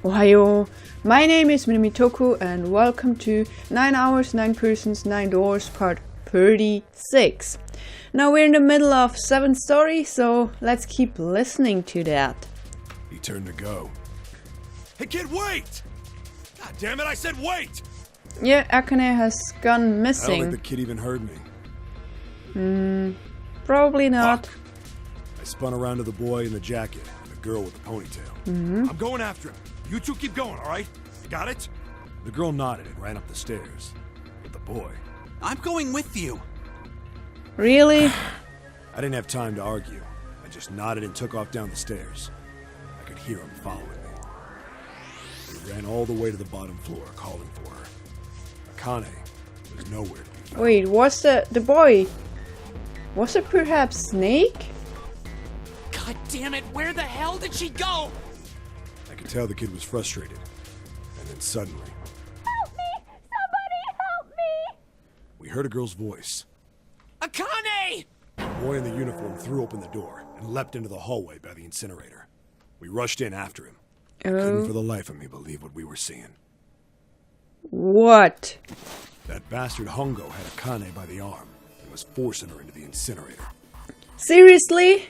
Ohio, my name is Minamitoku and welcome to 9 Hours, 9 Persons, 9 Doors part 36. Now we're in the middle of 7th story, so let's keep listening to that. He turned to go. Hey kid, wait! God damn it, I said wait! Yeah, Akane has gone I don't missing. think the kid even heard me. Probably not. Fuck. I spun around to the boy in the jacket and the girl with the ponytail. I'm going after him. You two keep going, alright? Got it? The girl nodded and ran up the stairs. But the boy... I'm going with you. Really? I didn't have time to argue. I just nodded and took off down the stairs. I could hear him following me. We ran all the way to the bottom floor, calling for her. Akane was nowhere to be found. Wait, what's the boy? Was it perhaps Snake? God damn it, where the hell did she go? I could tell the kid was frustrated. And then suddenly... Help me! Somebody help me! we heard a girl's voice. Akane! The boy in the uniform threw open the door and leapt into the hallway by the incinerator. We rushed in after him. I couldn't for the life of me believe what we were seeing. What? That bastard Hongo had Akane by the arm and was forcing her into the incinerator. Seriously?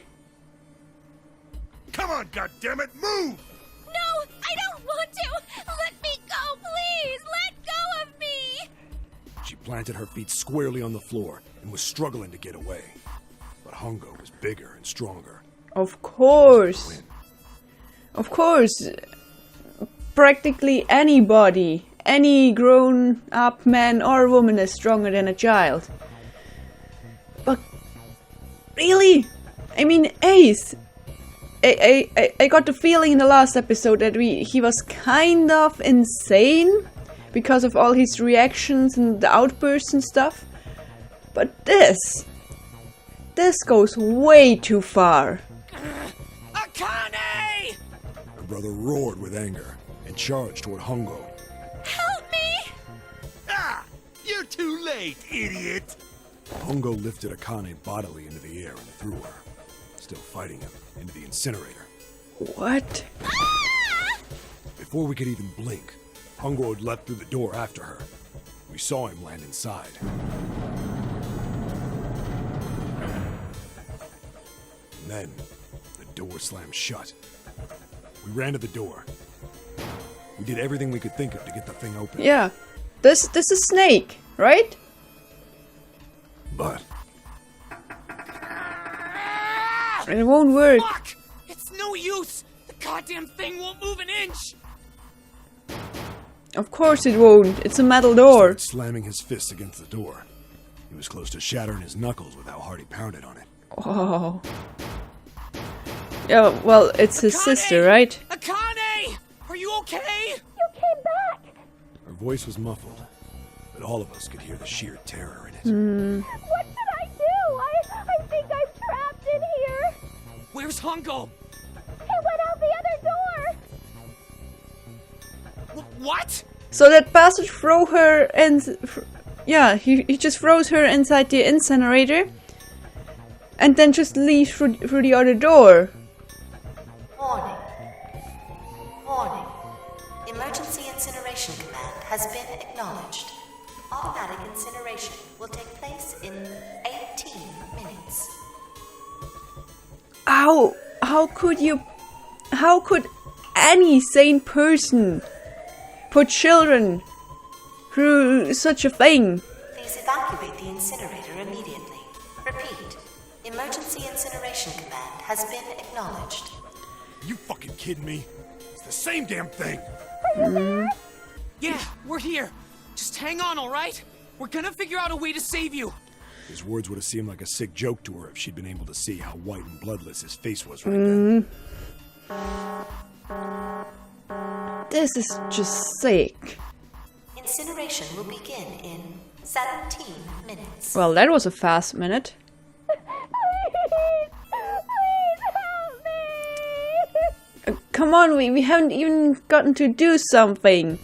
Come on, goddammit, move! No, I don't want to! Let me go, please! Let go of me! She planted her feet squarely on the floor and was struggling to get away. But Hongo was bigger and stronger. Of course. Win. Of course. Practically anybody, any grown-up man or woman is stronger than a child. But really? I mean, Ace. I got the feeling in the last episode that he was kind of insane because of all his reactions and the outbursts and stuff. But this goes way too far. Akane! Her brother roared with anger and charged toward Hongo. Help me! Ah! You're too late, idiot! Hongo lifted Akane bodily into the air and threw her, still fighting him, into the incinerator. What? Before we could even blink, Hongo had leapt through the door after her. We saw him land inside. And then, the door slammed shut. We ran to the door. We did everything we could think of to get the thing open. Yeah. This is Snake, right? But It won't work. Fuck! It's no use! The goddamn thing won't move an inch! Of course it won't. It's a metal door. started slamming his fists against the door. He was close to shattering his knuckles with how hard he pounded on it. Oh. Yeah, well, it's his Akane! sister, right? Akane! Are you okay? You came back! Her voice was muffled, but all of us could hear the sheer terror in it. What should I do? I think I'm trapped in here! Where's Hongo? He went out the other door! What? So that bastard throw her in... Yeah, he just throws her inside the incinerator. And then just leaves through the other door. Warning. Warning. Emergency incineration command has been acknowledged. Automatic incineration will take place in 18 minutes. How could any sane person put children through such a thing? Please evacuate the incinerator immediately. Repeat. Emergency incineration command has been acknowledged. You fucking kidding me? It's the same damn thing! Yeah, we're here. Just hang on, alright? We're gonna figure out a way to save you. His words would have seemed like a sick joke to her if she'd been able to see how white and bloodless his face was right then. This is just sick. Incineration will begin in 17 minutes. Well, that was a fast minute. Please help me! Come on, we haven't even gotten to do something.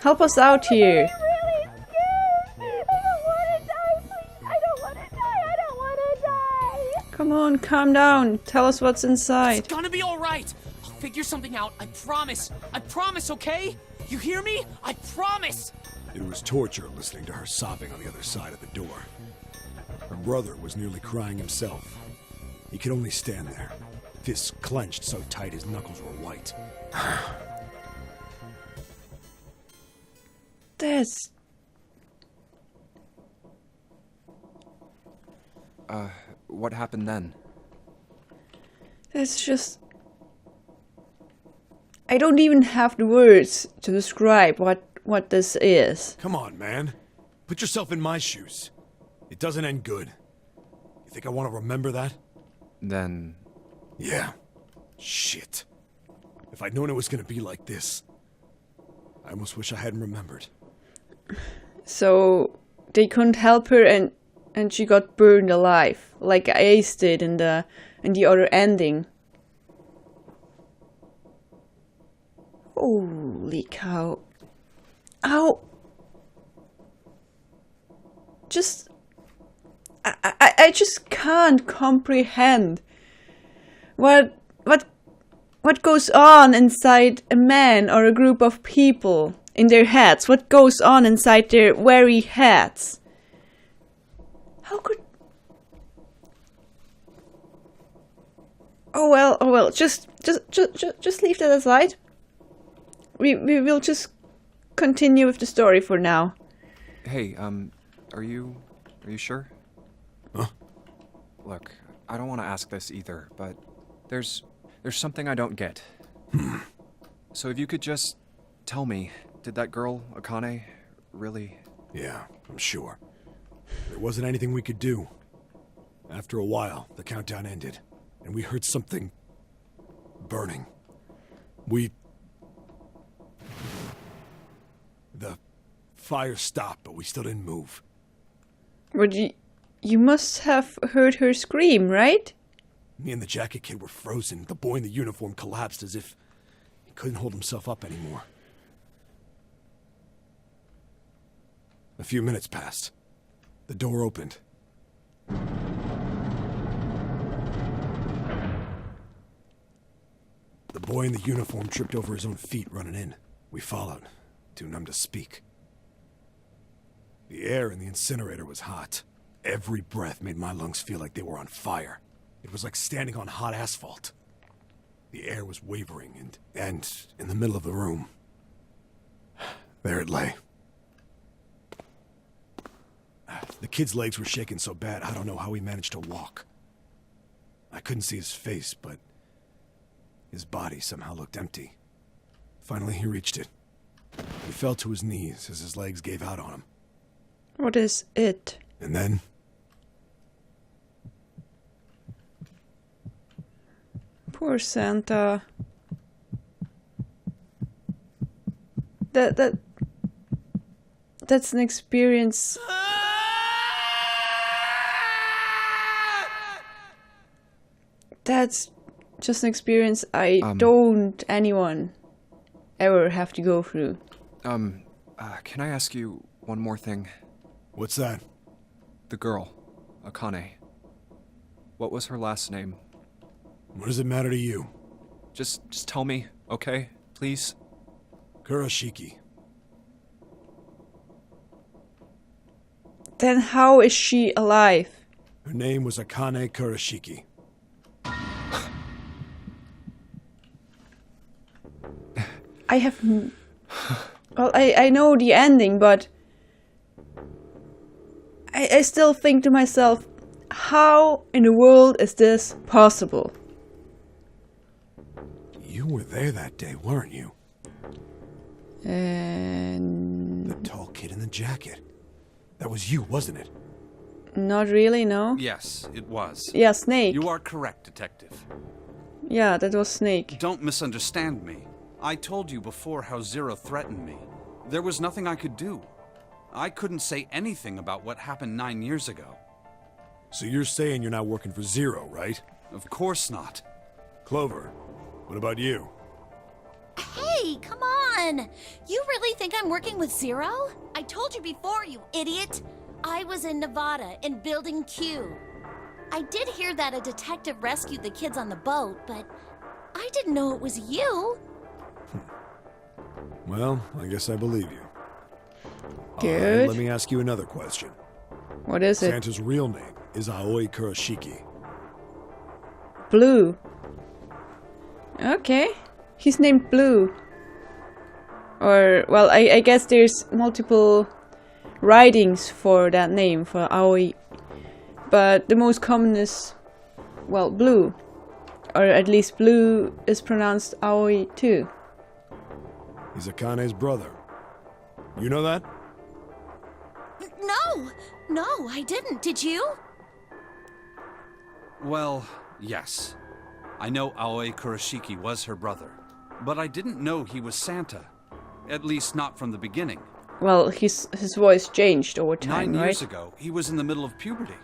Help us out here. I'm really scared! I don't want to die, please! I don't want to die! I don't want to die! Come on, calm down. Tell us what's inside. It's gonna be alright. I'll figure something out. I promise. I promise, okay? You hear me? I promise! It was torture listening to her sobbing on the other side of the door. Her brother was nearly crying himself. He could only stand there, fists clenched so tight his knuckles were white. That's... What happened then? That's just... I don't even have the words to describe what this is. Come on, man. Put yourself in my shoes. It doesn't end good. You think I want to remember that? Then... Yeah. Shit. If I'd known it was gonna be like this, I almost wish I hadn't remembered. So they couldn't help her and she got burned alive, like Ace did in the other ending. Holy cow. How? Just... I just can't comprehend what goes on inside a man or a group of people in their heads. What goes on inside their very heads? How could... Oh well, just leave that aside. We will just continue with the story for now. Hey, are you sure? Huh? Look, I don't want to ask this either, but there's something I don't get. So if you could just tell me, did that girl, Akane, really... Yeah, I'm sure. There wasn't anything we could do. After a while, the countdown ended, and we heard something... burning. The fire stopped, but we still didn't move. But you must have heard her scream, right? Me and the jacket kid were frozen. The boy in the uniform collapsed as if he couldn't hold himself up anymore. A few minutes passed. The door opened. The boy in the uniform tripped over his own feet running in. We followed, too numb to speak. The air in the incinerator was hot. Every breath made my lungs feel like they were on fire. It was like standing on hot asphalt. The air was wavering, and in the middle of the room, there it lay. The kid's legs were shaking so bad, I don't know how he managed to walk. I couldn't see his face, but his body somehow looked empty. Finally, he reached it. He fell to his knees as his legs gave out on him. What is it? And then... Poor Santa. That's an experience. That's just an experience I don't anyone ever have to go through. Can I ask you one more thing? What's that? The girl, Akane. What was her last name? What does it matter to you? Just tell me, okay? Please? Kurashiki. Then how is she alive? Her name was Akane Kurashiki. I have... Well, I know the ending, but... I still think to myself, how in the world is this possible? You were there that day, weren't you? And... The tall kid in the jacket. That was you, wasn't it? Not really, no? Yes, it was. Yeah, Snake. You are correct, Detective. Yeah, that was Snake. Don't misunderstand me. I told you before how Zero threatened me. There was nothing I could do. I couldn't say anything about what happened 9 years ago. So you're saying you're not working for Zero, right? Of course not. Clover, what about you? Hey, come on! You really think I'm working with Zero? I told you before, you idiot! I was in Nevada, in Building Q. I did hear that a detective rescued the kids on the boat, but I didn't know it was you. Well, I guess I believe you. Good. Let me ask you another question. What is it? Santa's real name is Aoi Kurashiki. Blue. Okay. He's named Blue. Or, well, I guess there's multiple writings for that name, for Aoi. But the most common is, well, Blue. Or at least Blue is pronounced Aoi too. He's Akane's brother. You know that? No, I didn't. Did you? Well, yes. I know Aoi Kurashiki was her brother, but I didn't know he was Santa. At least not from the beginning. Well, his voice changed over time, 9 right? years ago, he was in the middle of puberty.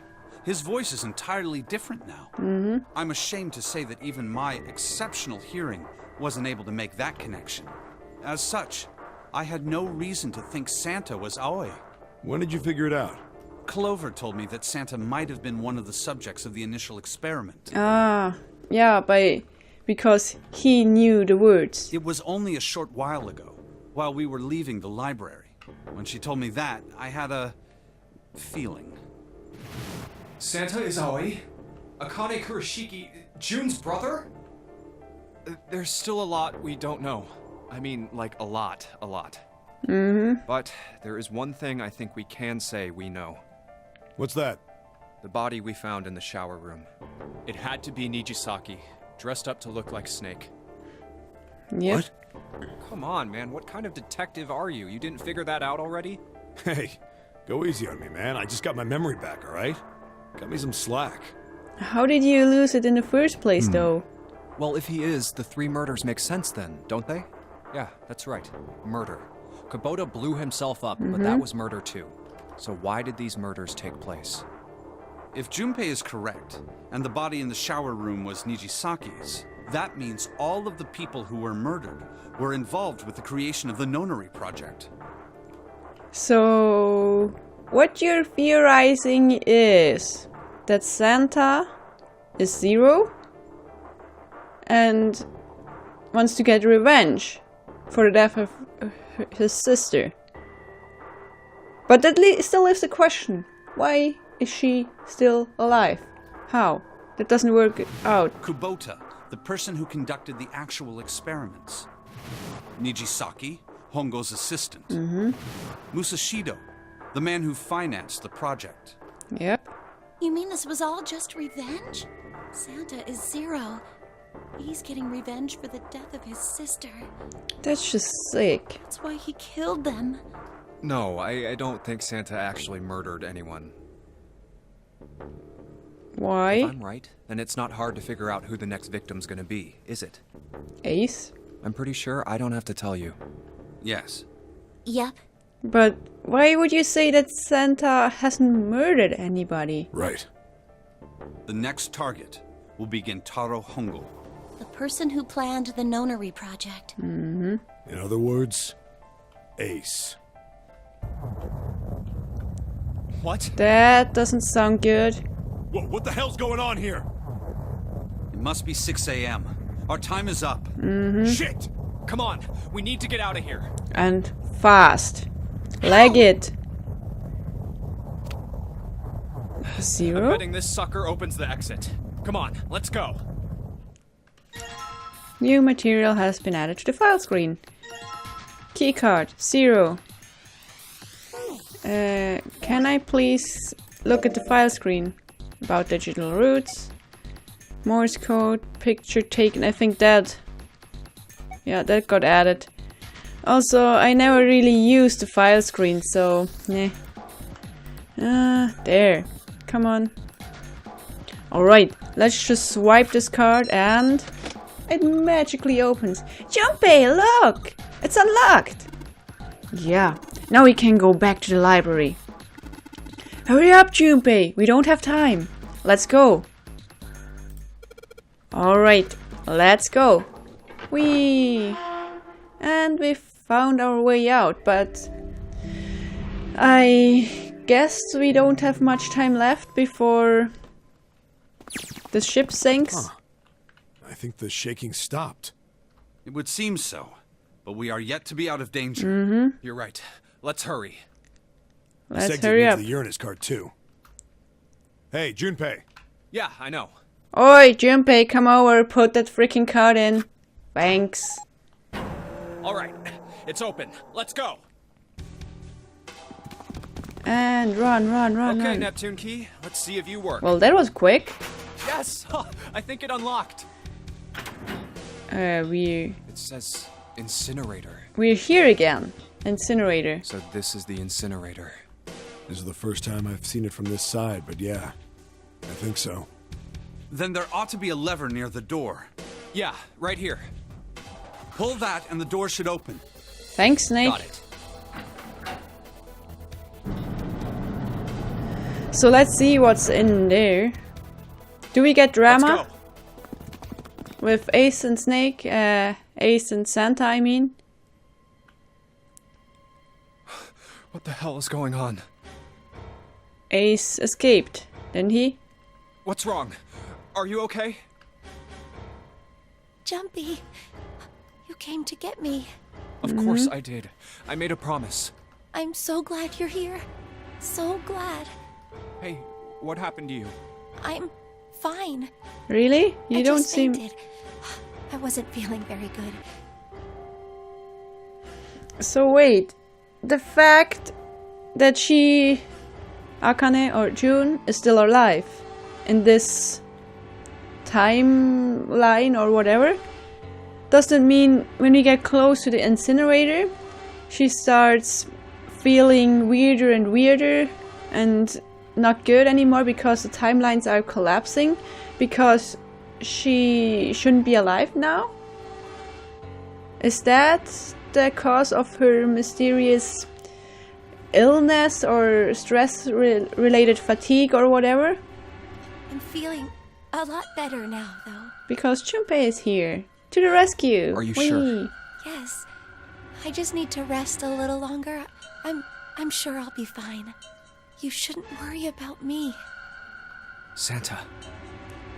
His voice is entirely different now. I'm ashamed to say that even my exceptional hearing wasn't able to make that connection. As such, I had no reason to think Santa was Aoi. When did you figure it out? Clover told me that Santa might have been one of the subjects of the initial experiment. Ah, yeah, because he knew the words. It was only a short while ago, while we were leaving the library. When she told me that, I had a feeling. Santa is Aoi? Akane Kurashiki, June's brother? There's still a lot we don't know. I mean, like, a lot. But there is one thing I think we can say we know. What's that? The body we found in the shower room. It had to be Nijisaki, dressed up to look like Snake. Yep. What? Come on, man, what kind of detective are you? You didn't figure that out already? Hey, go easy on me, man. I just got my memory back, alright? Cut me some slack. How did you lose it in the first place, though? Well, if he is, the 3 murders make sense then, don't they? Yeah, that's right. Murder. Kubota blew himself up, but that was murder too. So why did these murders take place? If Junpei is correct, and the body in the shower room was Nijisaki's, that means all of the people who were murdered were involved with the creation of the Nonary project. So, what you're theorizing is that Santa is Zero and wants to get revenge for the death of his sister. But that still leaves the question, why is she still alive? How? That doesn't work out. Kubota, the person who conducted the actual experiments. Nijisaki, Hongo's assistant. Musashido, the man who financed the project. Yep. You mean this was all just revenge? Santa is Zero. He's getting revenge for the death of his sister. That's just sick. That's why he killed them. No, I don't think Santa actually murdered anyone. Why? If I'm right, then it's not hard to figure out who the next victim's gonna be, is it? Ace? I'm pretty sure I don't have to tell you. Yes. Yep. But why would you say that Santa hasn't murdered anybody? Right. The next target will be Gentaro Hongo. The person who planned the Nonary project. In other words, Ace. What? That doesn't sound good. What the hell's going on here? It must be 6 a.m. Our time is up. Shit! Come on, we need to get out of here. And fast. Leg it. I'm Zero? betting this sucker opens the exit. Come on, let's go. New material has been added to the file screen. Keycard, 0. Can I please look at the file screen? About digital roots. Morse code, picture taken, I think that... Yeah, that got added. Also, I never really used the file screen, so... Nah. There. Come on. Alright, let's just swipe this card and... It magically opens. Junpei, look! It's unlocked! Yeah, now we can go back to the library. Hurry up, Junpei! We don't have time. Let's go. Alright, let's go. Whee! And we found our way out, but... I guess we don't have much time left before... the ship sinks. I I think the shaking stopped. It would seem so, but we are yet to be out of danger. You're right. Let's hurry. This Let's exit hurry needs up. the Uranus card too. Hey, Junpei. Yeah, I know. Oi, Junpei, come over, put that freaking card in. Thanks. All right, it's open. Let's go. And run. Okay, Neptune key. Let's see if you work. Well, that was quick. Yes, I think it unlocked. We're It says incinerator. here again. Incinerator. So this is the incinerator. This is the first time I've seen it from this side, but yeah, I think so. Then there ought to be a lever near the door. Yeah, right here. Pull that and the door should open. Thanks, Snake. Got it. So let's see what's in there. Do we get Let's drama go. with Ace and Snake? Ace and Santa, I mean. What the hell is going on? Ace escaped, didn't he? What's wrong? Are you okay? Jumpy, you came to get me. Of course I did. I made a promise. I'm so glad you're here. So glad. Hey, what happened to you? I'm fine. Really? You I don't just seem... fainted. I wasn't feeling very good. So wait, the fact that she, Akane or June, is still alive in this timeline or whatever, doesn't mean when we get close to the incinerator, she starts feeling weirder and weirder and not good anymore because the timelines are collapsing, because she shouldn't be alive now? Is that the cause of her mysterious illness or stress-related fatigue or whatever? I'm feeling a lot better now, though. Because Junpei is here to the rescue. Are you Whee! sure? Yes. I just need to rest a little longer. I'm sure I'll be fine. You shouldn't worry about me. Santa.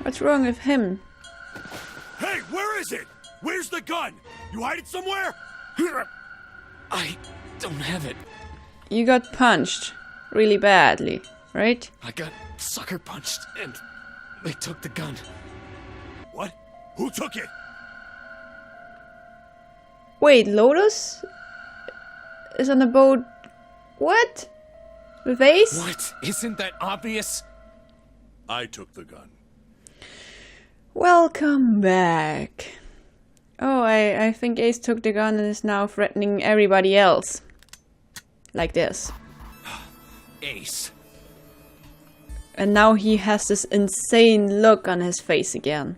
What's wrong with him? Hey, where is it? Where's the gun? You hide it somewhere? I don't have it. You got punched really badly, right? I got sucker punched and they took the gun. What? Who took it? Wait, Lotus is on the boat. What? With Ace? What? Isn't that obvious? I took the gun. Welcome back. Oh, I think Ace took the gun and is now threatening everybody else. Like this. Ace. And now he has this insane look on his face again.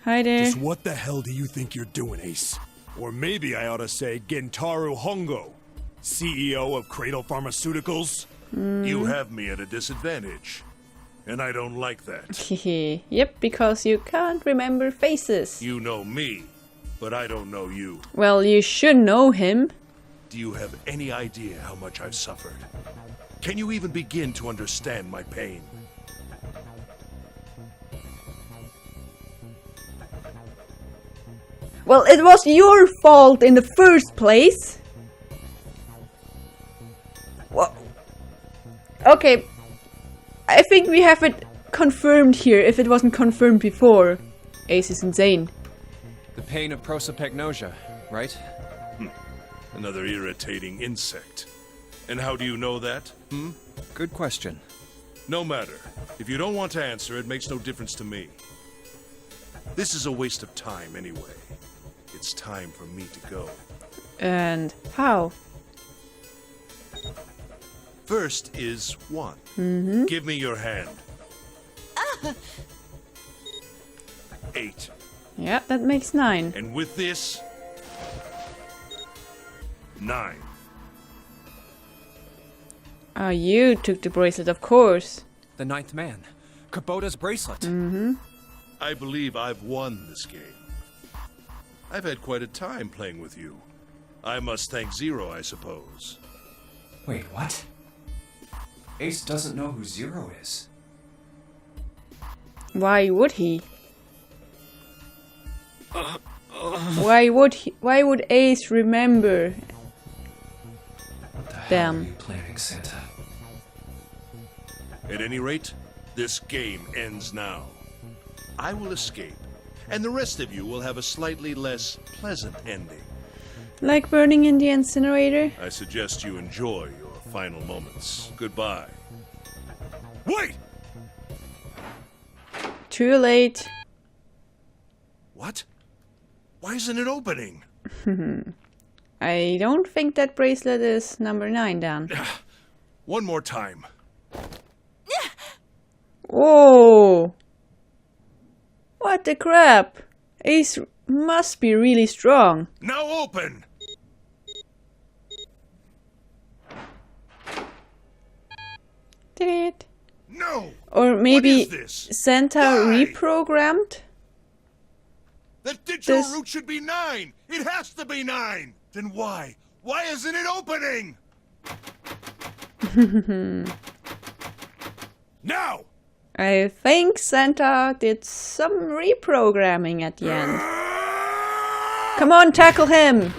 Hi there. Just what the hell do you think you're doing, Ace? Or maybe I ought to say Gentaro Hongo, CEO of Cradle Pharmaceuticals? You have me at a disadvantage, and I don't like that. Yep, because you can't remember faces. You know me, but I don't know you. Well, you should know him. Do you have any idea how much I've suffered? Can you even begin to understand my pain? Well, it was your fault in the first place. Well, okay, I think we have it confirmed here, if it wasn't confirmed before. Ace is insane. The pain of prosopagnosia, right? Another irritating insect. And how do you know that? Good question. No matter. If you don't want to answer, it makes no difference to me. This is a waste of time anyway. It's time for me to go. And how? First is 1. Give me your hand. 8. Yeah, that makes 9. And with this, 9. Oh, you took the bracelet, of course. The ninth man. Kubota's bracelet. I believe I've won this game. I've had quite a time playing with you. I must thank Zero, I suppose. Wait, what? Ace doesn't know who Zero is. Why would he? Why would Ace remember them? Planning, Santa. At any rate, this game ends now. I will escape, and the rest of you will have a slightly less pleasant ending. Like burning in the incinerator? I suggest you enjoy your final moments. Goodbye. Wait! Too late. What? Why isn't it opening? I don't think that bracelet is number 9 down. One more time. Whoa! What the crap? Ace must be really strong. Now open! Did it? No! Or maybe What is this? Santa Why? reprogrammed? That digital This- route should be 9! It has to be 9! Then why? Why isn't it opening? Now! I think Santa did some reprogramming at the end. Come on, tackle him!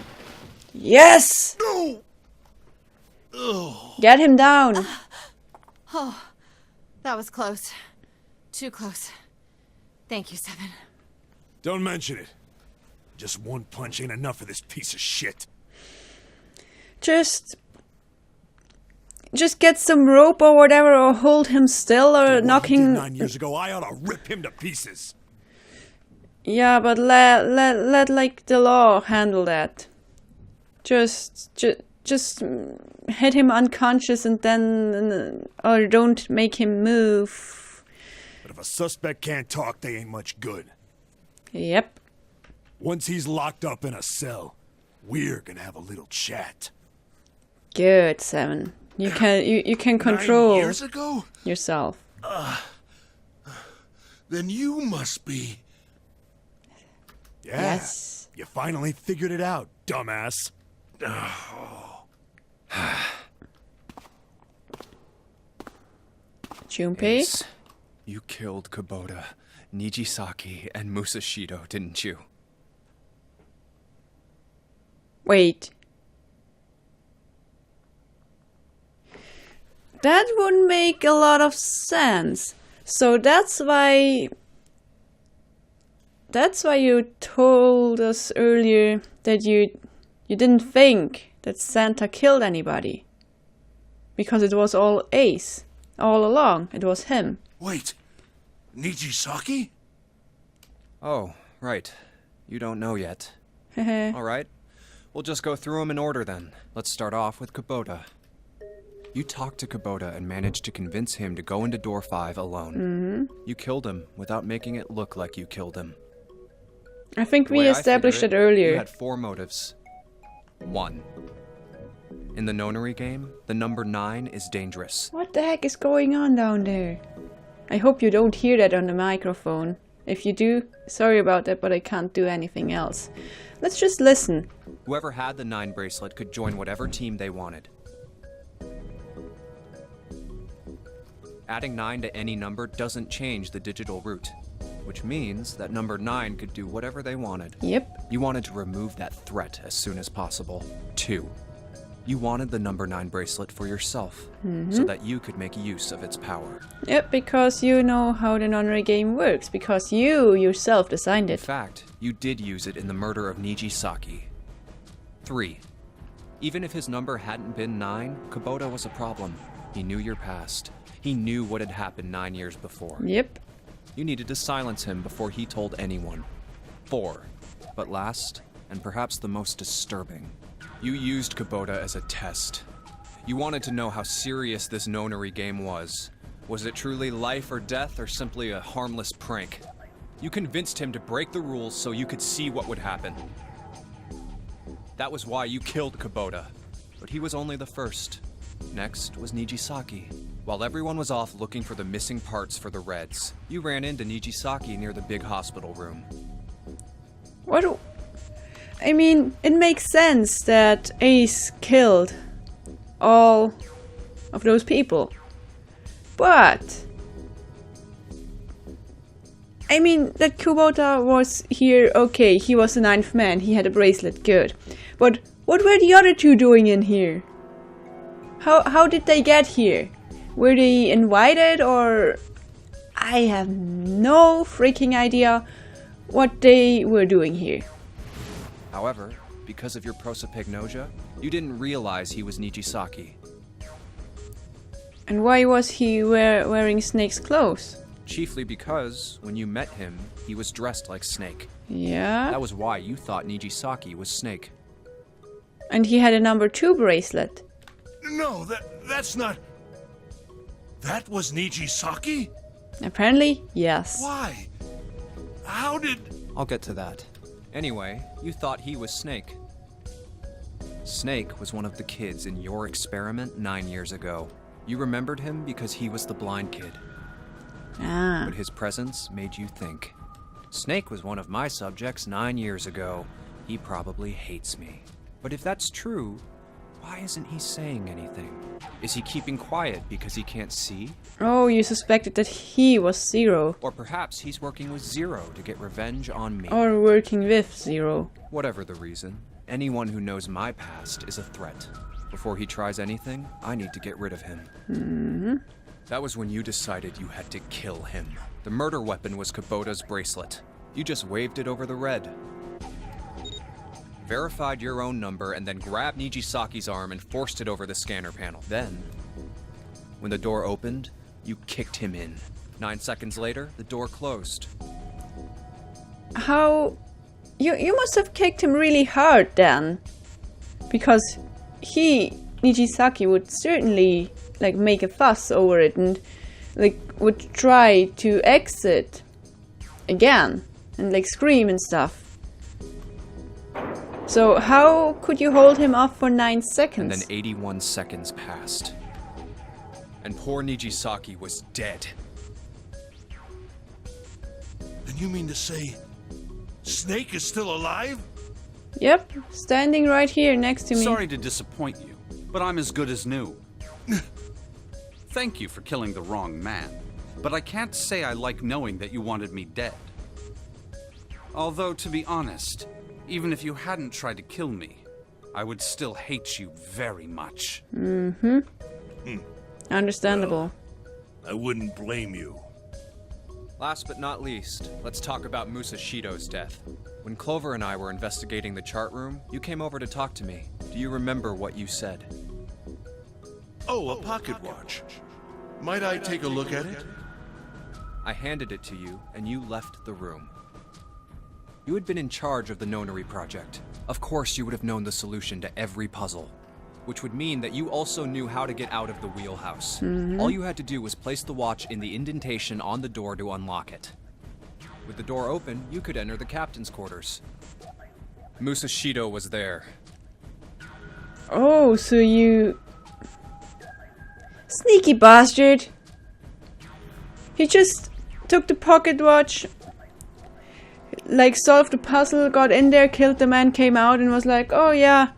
Yes! No! Ugh. Get him down! Oh, that was close. Too close. Thank you, Seven. Don't mention it. Just one punch ain't enough for this piece of shit. Just get some rope or whatever, or hold him still, or What knock he did him. 9 years ago, I ought to rip him to pieces. Yeah, but let like the law handle that. Just hit him unconscious and then, or don't make him move. But if a suspect can't talk, they ain't much good. Yep. Once he's locked up in a cell, we're gonna have a little chat. Good, Seven. You can 9 control years ago? yourself. Then you must be... Yeah. Yes. You finally figured it out, dumbass. Junpei? Ace, you killed Kubota, Nijisaki, and Musashido, didn't you? Wait. That would make a lot of sense. So that's why you told us earlier that you didn't think that Santa killed anybody. Because it was all Ace. All along, it was him. Wait. Nijisaki? Oh, right. You don't know yet. Hehe. All right. We'll just go through them in order then. Let's start off with Kubota. You talked to Kubota and managed to convince him to go into door 5 alone. Mm-hmm. You killed him without making it look like you killed him. I think The we way I established figure it earlier. You had 4 motives. 1. In the nonary game, the number 9 is dangerous. What the heck is going on down there? I hope you don't hear that on the microphone. If you do, sorry about that, but I can't do anything else. Let's just listen. Whoever had the 9 bracelet could join whatever team they wanted. Adding 9 to any number doesn't change the digital route, which means that number 9 could do whatever they wanted. Yep. You wanted to remove that threat as soon as possible. 2. You wanted the number 9 bracelet for yourself, so that you could make use of its power. Yep, because you know how the nonary game works, because you yourself designed In it. fact, you did use it in the murder of Nijisaki. 3. Even if his number hadn't been 9, Kubota was a problem. He knew your past. He knew what had happened 9 years before. Yep. You needed to silence him before he told anyone. 4. But last, and perhaps the most disturbing, you used Kubota as a test. You wanted to know how serious this nonary game was. Was it truly life or death, or simply a harmless prank? You convinced him to break the rules so you could see what would happen. That was why you killed Kubota. But he was only the first. Next was Nijisaki. While everyone was off looking for the missing parts for the Reds, you ran into Nijisaki near the big hospital room. I mean, it makes sense that Ace killed all of those people. But I mean, that Kubota was here, okay, he was the 9th man, he had a bracelet, good. But what were the other 2 doing in here? How did they get here? Were they invited, or... I have no freaking idea what they were doing here. However, because of your prosopagnosia, you didn't realize he was Nijisaki. And why was he wearing Snake's clothes? Chiefly because, when you met him, he was dressed like Snake. Yeah. That was why you thought Nijisaki was Snake. And he had a number 2 bracelet. No, that's not... That was Nijisaki? Apparently, yes. Why? How did... I'll get to that. Anyway, you thought he was Snake. Snake was one of the kids in your experiment 9 years ago. You remembered him because he was the blind kid. Ah. But his presence made you think. Snake was one of my subjects 9 years ago. He probably hates me. But if that's true, why isn't he saying anything? Is he keeping quiet because he can't see? Oh, you suspected that he was Zero. Or perhaps he's working with Zero to get revenge on me. Or working with Zero. Whatever the reason, anyone who knows my past is a threat. Before he tries anything, I need to get rid of him. Mm-hmm. That was when you decided you had to kill him. The murder weapon was Kubota's bracelet. You just waved it over the red. Verified your own number and then grabbed Nijisaki's arm and forced it over the scanner panel. Then, when the door opened, you kicked him in. 9 seconds later, the door closed. How... You must have kicked him really hard then. Because Nijisaki would certainly like make a fuss over it and like would try to exit again and like scream and stuff. So how could you hold him off for 9 seconds? And then 81 seconds passed. And poor Nijisaki was dead. Then you mean to say Snake is still alive? Yep, standing right here next to me. Sorry to disappoint you, but I'm as good as new. Thank you for killing the wrong man, but I can't say I like knowing that you wanted me dead. Although, to be honest, even if you hadn't tried to kill me, I would still hate you very much. Mm-hmm. Understandable. Well, I wouldn't blame you. Last but not least, let's talk about Musashido's death. When Clover and I were investigating the chart room, you came over to talk to me. Do you remember what you said? Oh, a pocket watch. Might I take a look at it? I handed it to you, and you left the room. You had been in charge of the Nonary project. Of course you would have known the solution to every puzzle, which would mean that you also knew how to get out of the wheelhouse. All you had to do was place the watch in the indentation on the door to unlock it. With the door open, you could enter the captain's quarters. Musashido was there. Oh, so you... Sneaky bastard! He just took the pocket watch, like solved the puzzle, got in there, killed the man, came out and was like, oh yeah,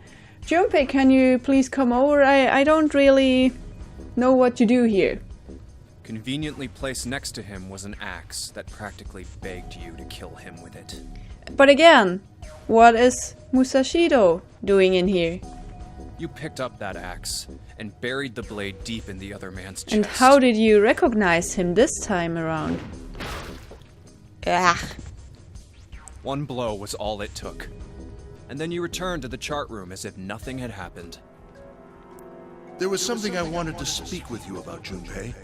Junpei, can you please come over? I don't really know what to do here. Conveniently placed next to him was an axe that practically begged you to kill him with it. But again, what is Musashido doing in here? You picked up that axe and buried the blade deep in the other man's chest. And how did you recognize him this time around? Ugh. One blow was all it took. And then you returned to the chart room as if nothing had happened. There was something I wanted to speak with you about, Junpei.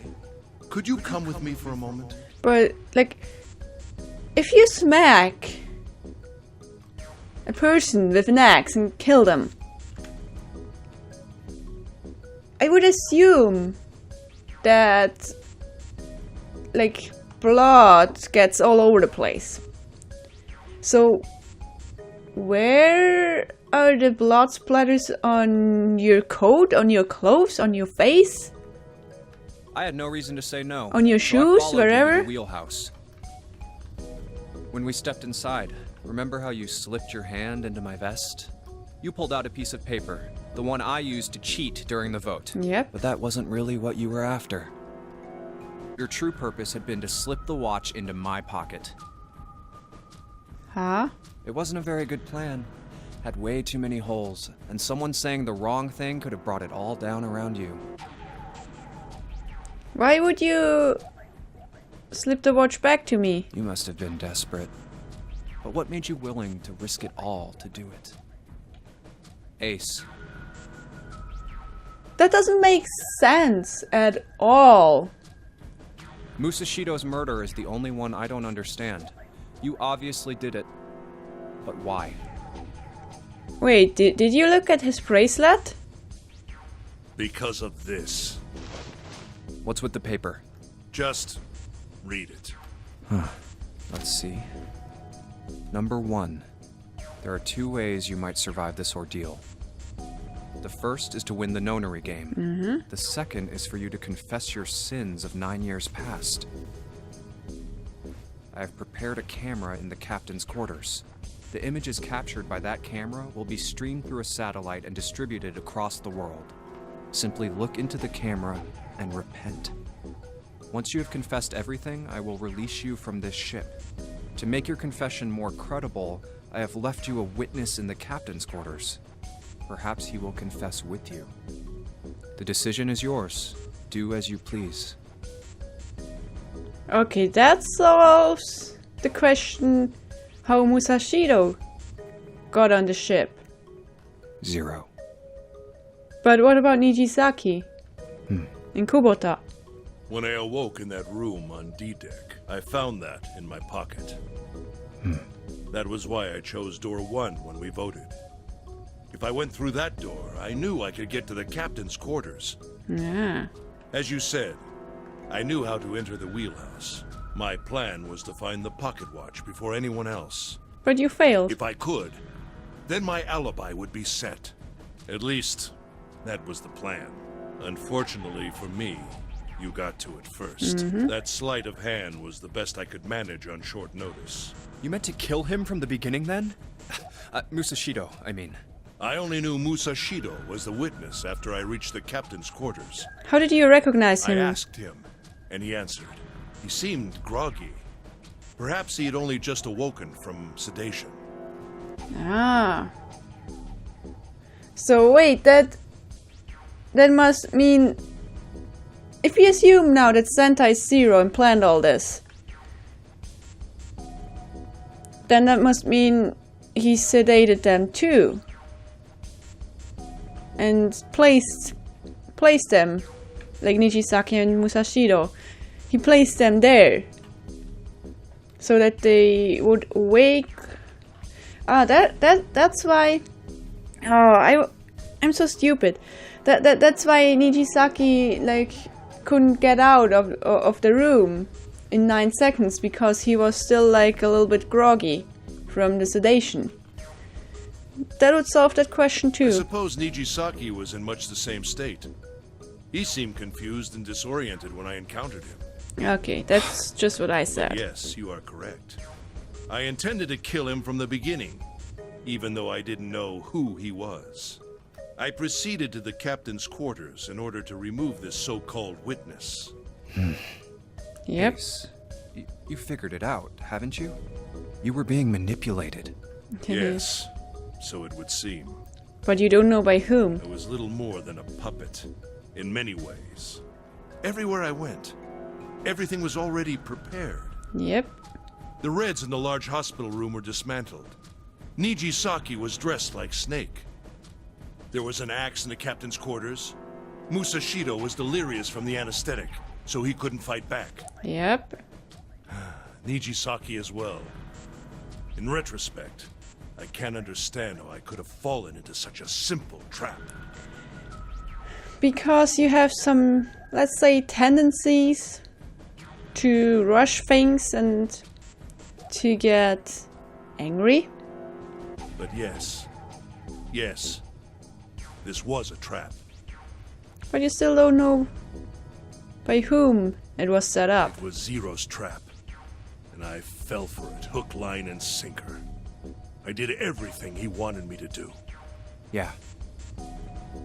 Could you come with me for a moment? But, like, if you smack a person with an axe and kill them, I would assume that, like, blood gets all over the place. So, where are the blood splatters on your coat, on your clothes, on your face? I had no reason to say no. On your so I shoes, followed wherever? You to the wheelhouse. When we stepped inside, remember how you slipped your hand into my vest? You pulled out a piece of paper, the one I used to cheat during the vote. Yep. But that wasn't really what you were after. Your true purpose had been to slip the watch into my pocket. Huh? It wasn't a very good plan. Had way too many holes, and someone saying the wrong thing could have brought it all down around you. Why would you slip the watch back to me? You must have been desperate. But what made you willing to risk it all to do it? Ace. That doesn't make sense at all. Musashido's murder is the only one I don't understand. You obviously did it. But why? Wait, did you look at his bracelet? Because of this. What's with the paper? Just read it. Let's see. Number 1. There are 2 ways you might survive this ordeal. The first is to win the nonary game. The second is for you to confess your sins of 9 years past. I have prepared a camera in the captain's quarters. The images captured by that camera will be streamed through a satellite and distributed across the world. Simply look into the camera and repent. Once you have confessed everything, I will release you from this ship. To make your confession more credible, I have left you a witness in the captain's quarters. Perhaps he will confess with you. The decision is yours. Do as you please. Okay, that solves the question how Musashido got on the ship. 0. But what about Nijisaki? And Kubota? When I awoke in that room on D-Deck, I found that in my pocket. That was why I chose door 1 when we voted. If I went through that door, I knew I could get to the captain's quarters. Yeah. As you said, I knew how to enter the wheelhouse. My plan was to find the pocket watch before anyone else. But you failed. If I could, then my alibi would be set. At least, that was the plan. Unfortunately for me, you got to it first. That sleight of hand was the best I could manage on short notice. You meant to kill him from the beginning then? Musashido, I mean. I only knew Musashido was the witness after I reached the captain's quarters. How did you recognize I him? asked him, and he answered. He seemed groggy. Perhaps he had only just awoken from sedation. Ah. So wait, that must mean... If we assume now that Sentai Zero and planned all this, then that must mean he sedated them too. And placed them, like Nijisaki and Musashido. He placed them there. So that they would wake. Ah, that's why. Oh, I'm so stupid. That's why Nijisaki like couldn't get out of the room in 9 seconds, because he was still like a little bit groggy from the sedation. That would solve that question I too. suppose Nijisaki was in much the same state. He seemed confused and disoriented when I encountered him. Okay, that's just what I said. Yes, you are correct. I intended to kill him from the beginning, even though I didn't know who he was. I proceeded to the captain's quarters in order to remove this so-called witness. Yep. Ace, you figured it out, haven't you? You were being manipulated. Yes, so it would seem. But you don't know by whom. I was little more than a puppet, in many ways. Everywhere I went, everything was already prepared. Yep. The Reds in the large hospital room were dismantled. Nijisaki was dressed like Snake. There was an axe in the captain's quarters. Musashido was delirious from the anesthetic, so he couldn't fight back. Yep. Nijisaki as well. In retrospect, I can't understand how I could have fallen into such a simple trap. Because you have some, let's say, tendencies to rush things and to get angry. But yes, this was a trap. But you still don't know by whom it was set up. It was Zero's trap, and I fell for it, hook, line, and sinker. I did everything he wanted me to do. Yeah.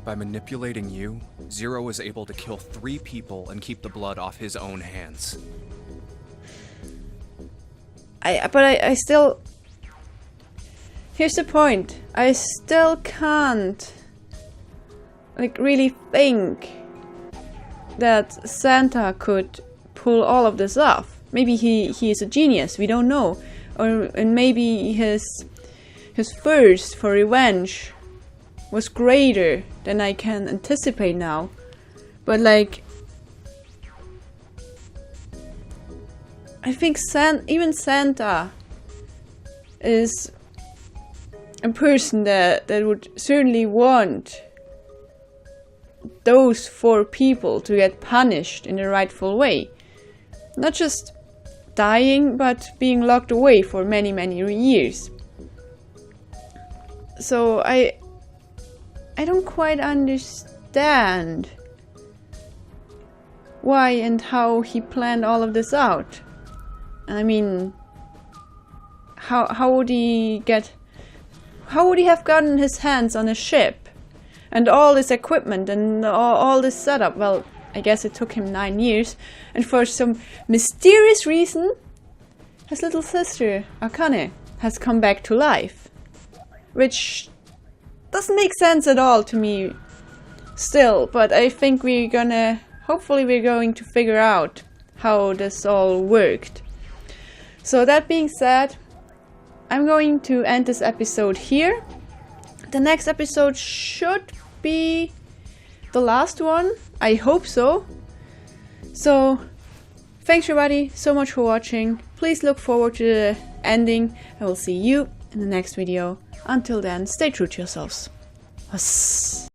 By manipulating you, Zero was able to kill 3 people and keep the blood off his own hands. I still... Here's the point. I still can't, like, really think that Santa could pull all of this off. Maybe he is a genius, we don't know. And maybe his thirst for revenge was greater than I can anticipate now. But like, I think even Santa is a person that would certainly want those 4 people to get punished in the rightful way. Not just dying, but being locked away for many, many years. So I don't quite understand why and how he planned all of this out. I mean, how would he have gotten his hands on a ship and all this equipment and all this setup? Well, I guess it took him 9 years, and for some mysterious reason, his little sister, Akane, has come back to life. Which doesn't make sense at all to me still, but I think hopefully we're going to figure out how this all worked. So that being said, I'm going to end this episode here. The next episode should be the last one. I hope so. So, thanks everybody so much for watching. Please look forward to the ending. I will see you in the next video. Until then, stay true to yourselves.